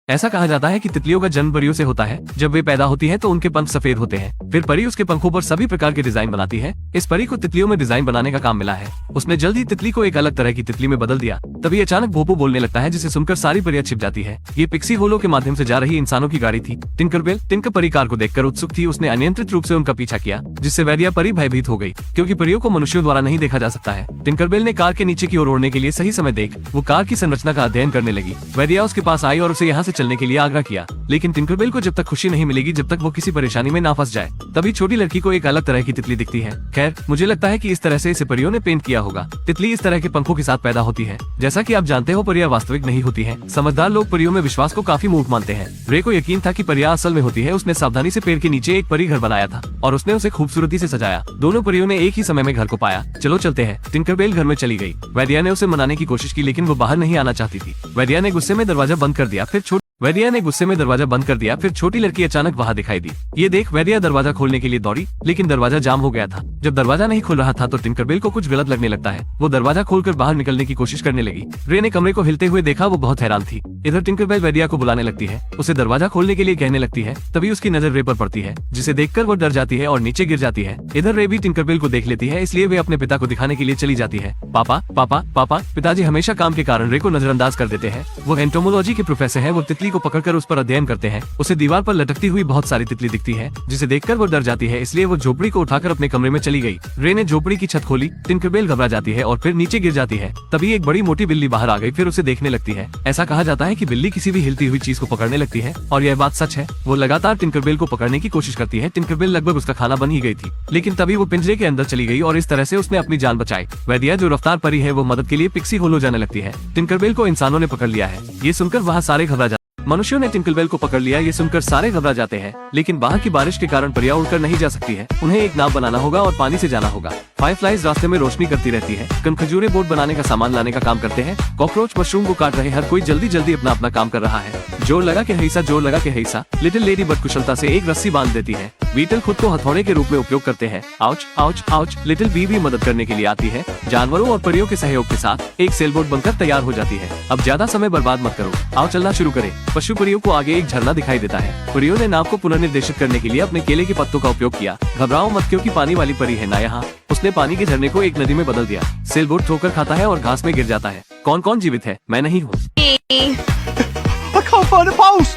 ऐसा कहा जाता है कि तितलियों का जन्म परियों से होता है। जब वे पैदा होती है तो उनके पंख सफेद होते हैं। फिर परी उसके पंखों पर सभी प्रकार के डिजाइन बनाती है। इस परी को तितलियों में डिजाइन बनाने का काम मिला है। उसने जल्द ही तितली को एक अलग तरह की तितली में बदल दिया। तभी अचानक भोपू बोलने लगता है, जिसे सुनकर सारी परियां छिप जाती है। ये पिक्सी होलो के माध्यम से जा रही इंसानों की गाड़ी थी। टिंकरबेल टिंकर परी कार को देखकर उत्सुक थी। उसने अनियंत्रित रूप से उनका पीछा किया, जिससे वैदिया परी भयभीत हो गई, क्योंकि परियों को मनुष्यों द्वारा नहीं देखा जा सकता है। टिंकरबेल ने कार के नीचे की ओर उड़ने के लिए सही समय देख वो कार की संरचना का अध्ययन करने लगी। वैदिया उसके पास आई और उसे यहाँ से चलने के लिए आग्रह किया। लेकिन टिंकरबेल को जब तक खुशी नहीं मिलेगी, जब तक वो किसी परेशानी में ना फंस जाए। तभी छोटी लड़की को एक अलग तरह की तितली दिखती है। खैर, मुझे लगता है कि इस तरह से इसे परियों ने पेंट किया होगा। तितली इस तरह के पंखों के साथ पैदा होती है। जैसा कि आप जानते हो, परियां वास्तविक नहीं होती हैं। समझदार लोग परियों में विश्वास को काफी मूर्ख मानते हैं। रे को यकीन था कि परियां असल में होती है। उसने सावधानी से पेड़ के नीचे एक परी घर बनाया था और उसने उसे खूबसूरती से सजाया। दोनों परियों ने एक ही समय में घर को पाया। चलो चलते हैं। टिंकरबेल घर में चली गई। वैदिया ने उसे मनाने की कोशिश की, लेकिन वो बाहर नहीं आना चाहती थी। वैदिया ने गुस्से में दरवाजा बंद कर दिया। फिर छोटी लड़की अचानक वहाँ दिखाई दी। ये देख वैदिया दरवाजा खोलने के लिए दौड़ी, लेकिन दरवाजा जाम हो गया था। जब दरवाजा नहीं खुल रहा था तो टिंकरबेल को कुछ गलत लगने लगता है। वो दरवाजा खोलकर बाहर निकलने की कोशिश करने लगी। रे ने कमरे को हिलते हुए देखा। वो बहुत हैरान थी। इधर टिंकरबेल वैदिया को बुलाने लगती है, उसे दरवाजा खोलने के लिए कहने लगती है। तभी उसकी नजर रे पर पड़ती है, जिसे देखकर वो डर जाती है और नीचे गिर जाती है। इधर रे भी टिंकरबेल को देख लेती है, इसलिए वे अपने पिता को दिखाने के लिए चली जाती है। पापा पापा पापा। पिताजी हमेशा काम के कारण रे को नजरअंदाज कर देते हैं। वो एंटोमोलॉजी के प्रोफेसर है। वो तितली को पकड़कर उस पर अध्ययन करते हैं। उसे दीवार पर लटकती हुई बहुत सारी तितली दिखती है, जिसे देखकर वो डर जाती है। इसलिए वो झोपड़ी को उठाकर अपने कमरे में चली गई। रे ने झोपड़ी की छत खोली। टिंकरबेल घबरा जाती है और फिर नीचे गिर जाती है। तभी एक बड़ी मोटी बिल्ली बाहर आ गई, फिर उसे देखने लगती है। ऐसा कहा जाता है कि बिल्ली किसी भी हिलती हुई चीज को पकड़ने लगती है, और यह बात सच है। वो लगातार टिंकरबेल को पकड़ने की कोशिश करती है। टिंकरबेल लगभग उसका खाना बन ही गई थी, लेकिन तभी वो पिंजरे के अंदर चली गई और इस तरह से उसने अपनी जान बचाई। वैदिया, जो रफ्तार परी है, वो मदद के लिए पिक्सी होलो जाने लगती है। टिंकरबेल को इंसानों ने पकड़ लिया है। ये सुनकर वहाँ सारे घबरा जाते। मनुष्यों ने टिंकरबेल को पकड़ लिया। ये सुनकर सारे घबरा जाते हैं, लेकिन बाहर की बारिश के कारण परियां उड़कर नहीं जा सकती है। उन्हें एक नाव बनाना होगा और पानी से जाना होगा। फायरफ्लाइज रास्ते में रोशनी करती रहती है। खजूरे बोट बनाने का सामान लाने का काम करते हैं। कॉकरोच मशरूम को काट रहे। हर कोई जल्दी जल्दी अपना अपना काम कर रहा है। जोर लगा के हैसा। लिटिल लेडी बट कुशलता से एक रस्सी बांध देती है। बीटल खुद को हथौड़े के रूप में उपयोग करते हैं। Ouch ouch ouch. Little bee भी मदद करने के लिए आती है। जानवरों और परियों के सहयोग के साथ एक सेलबोट बनकर तैयार हो जाती है। अब ज्यादा समय बर्बाद मत करो, आओ चलना शुरू करें। पशु परियों को आगे एक झरना दिखाई देता है। परियों ने नाव को पुनर्निर्देशित करने के लिए अपने केले के पत्तों का उपयोग किया। घबराओ मत, क्योंकि पानी वाली परी है ना यहाँ। उसने पानी के झरने को एक नदी में बदल दिया। सेलबोट ठोकर खाता है और घास में गिर जाता है। कौन कौन जीवित है? मैं नहीं हूँ। I can't find a pulse.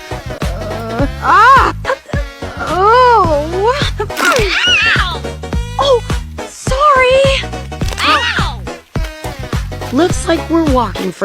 Oh! Oh, sorry! Ow! Looks like we're walking for